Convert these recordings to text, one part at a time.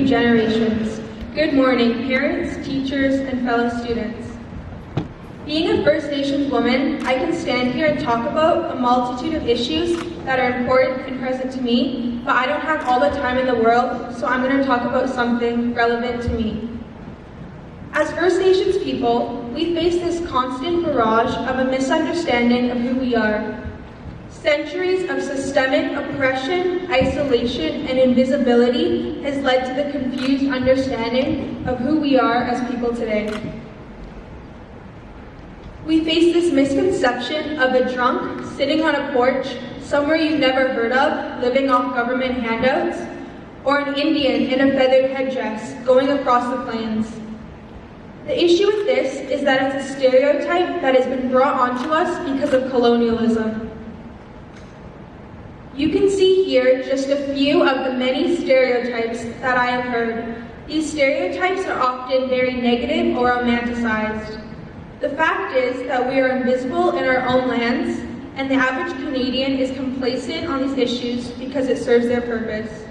generations. Good morning, parents, teachers, and fellow students. Being a First Nations woman, I can stand here and talk about a multitude of issues that are important and present to me, but I don't have all the time in the world, so I'm going to talk about something relevant to me. As First Nations people, we face this constant barrage of a misunderstanding of who we are. Centuries of systemic oppression, isolation, and invisibility has led to the confused understanding of who we are as people today. We face this misconception of a drunk sitting on a porch somewhere you've never heard of, living off government handouts, or an Indian in a feathered headdress going across the plains. The issue with this is that it's a stereotype that has been brought onto us because of colonialism. You can see here just a few of the many stereotypes that I have heard. These stereotypes are often very negative or romanticized. The fact is that we are invisible in our own lands, and the average Canadian is complacent on these issues because it serves their purpose.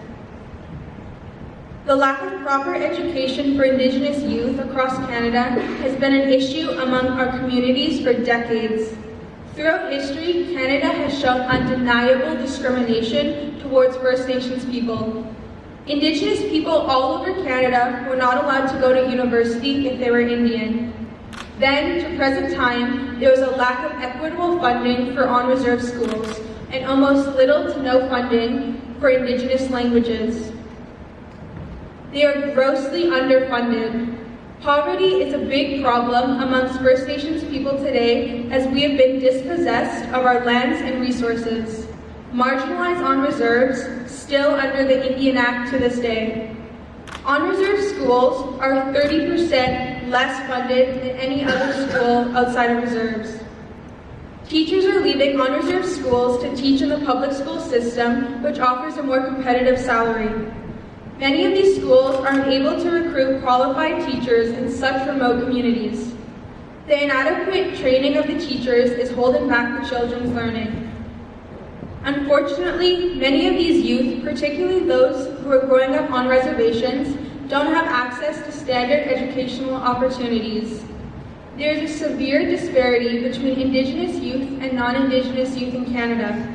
The lack of proper education for Indigenous youth across Canada has been an issue among our communities for decades. Throughout history, Canada has shown undeniable discrimination towards First Nations people. Indigenous people all over Canada were not allowed to go to university if they were Indian. Then, to present time, there was a lack of equitable funding for on-reserve schools, and almost little to no funding for Indigenous languages. They are grossly underfunded. Poverty is a big problem amongst First Nations people today, as we have been dispossessed of our lands and resources, marginalized on reserves, still under the Indian Act to this day. On-reserve schools are 30% less funded than any other school outside of reserves. Teachers are leaving on-reserve schools to teach in the public school system, which offers a more competitive salary. Many of these schools are unable to recruit qualified teachers in such remote communities. The inadequate training of the teachers is holding back the children's learning. Unfortunately, many of these youth, particularly those who are growing up on reservations, don't have access to standard educational opportunities. There is a severe disparity between Indigenous youth and non-Indigenous youth in Canada.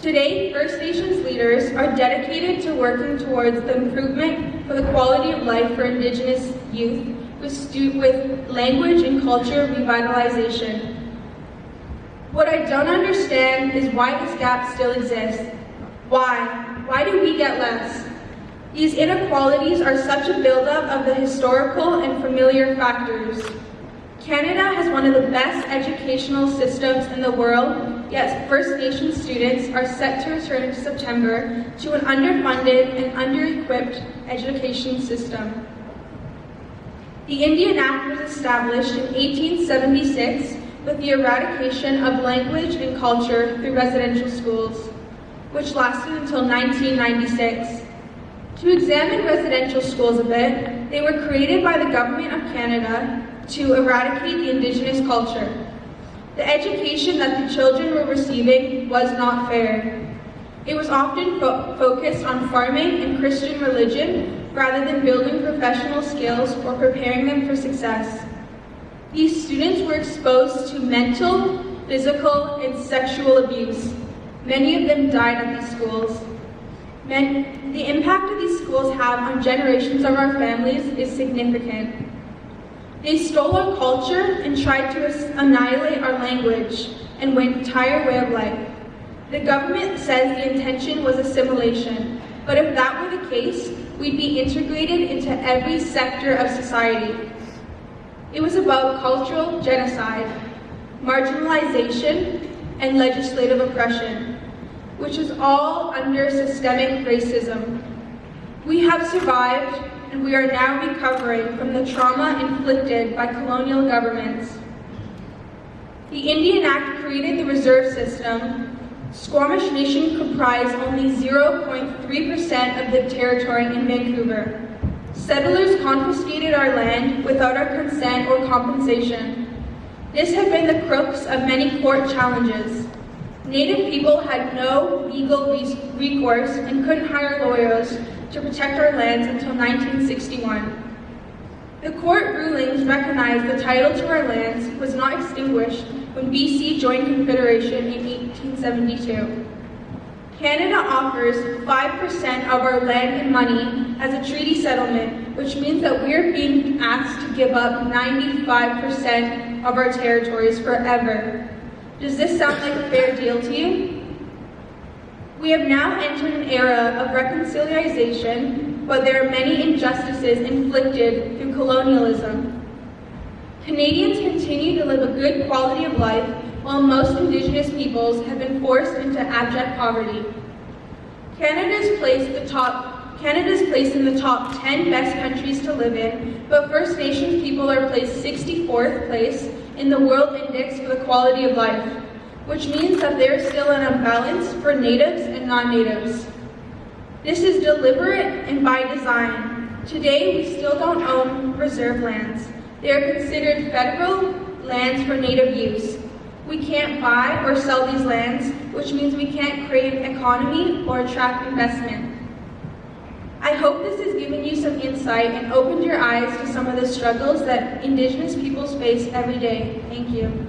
Today, First Nations leaders are dedicated to working towards the improvement for the quality of life for Indigenous youth with language and culture revitalization. What I don't understand is why this gap still exists. Why? Why do we get less? These inequalities are such a buildup of the historical and familiar factors. Canada has one of the best educational systems in the world, yet First Nations students are set to return in September to an underfunded and under-equipped education system. The Indian Act was established in 1876 with the eradication of language and culture through residential schools, which lasted until 1996. To examine residential schools a bit, they were created by the Government of Canada to eradicate the Indigenous culture. The education that the children were receiving was not fair. It was often focused on farming and Christian religion rather than building professional skills or preparing them for success. These students were exposed to mental, physical, and sexual abuse. Many of them died at these schools. The impact of these schools have on generations of our families is significant. They stole our culture and tried to annihilate our language and our entire way of life. The government says the intention was assimilation, but if that were the case, we'd be integrated into every sector of society. It was about cultural genocide, marginalization, and legislative oppression, which is all under systemic racism. We have survived, and we are now recovering from the trauma inflicted by colonial governments. The Indian Act created the reserve system. Squamish Nation comprised only 0.3% of the territory in Vancouver. Settlers confiscated our land without our consent or compensation. This had been the crux of many court challenges. Native people had no legal recourse and couldn't hire lawyers to protect our lands until 1961. The court rulings recognized the title to our lands was not extinguished when BC joined Confederation in 1872. Canada offers 5% of our land and money as a treaty settlement, which means that we are being asked to give up 95% of our territories forever. Does this sound like a fair deal to you? We have now entered an era of reconciliation, but there are many injustices inflicted through colonialism. Canadians continue to live a good quality of life, while most Indigenous peoples have been forced into abject poverty. Canada's placed in the top 10 best countries to live in, but First Nations people are placed 64th place in the World Index for the Quality of Life, which means that there is still an imbalance for Natives and non-Natives. This is deliberate and by design. Today, we still don't own reserve lands. They are considered federal lands for Native use. We can't buy or sell these lands, which means we can't create an economy or attract investment. I hope this has given you some insight and opened your eyes to some of the struggles that Indigenous peoples face every day. Thank you.